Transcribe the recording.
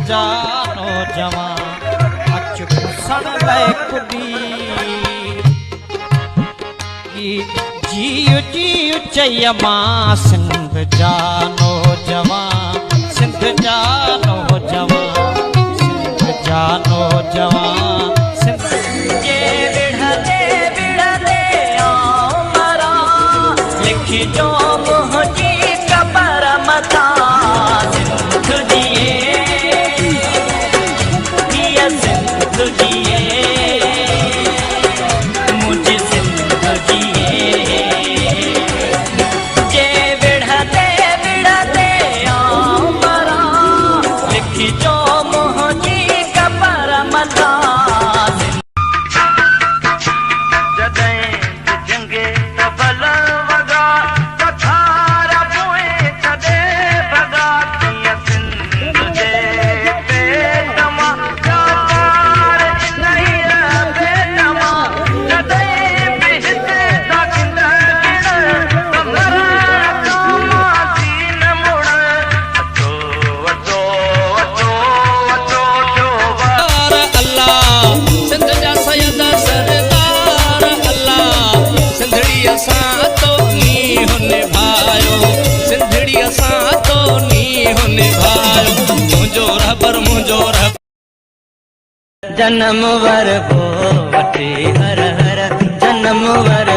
जानो जवान अच पुसण लाइ कुॾी जीउ जीउ चई मां सिंध जानो जवान सिंध जानो जवान सिंध जानो जवान सिंध जे विढ़ते विढ़ते आऊं मरां लिखी जो मुंहिंजी कबर मथां जन्म वर को वठी हर हर जन्म वर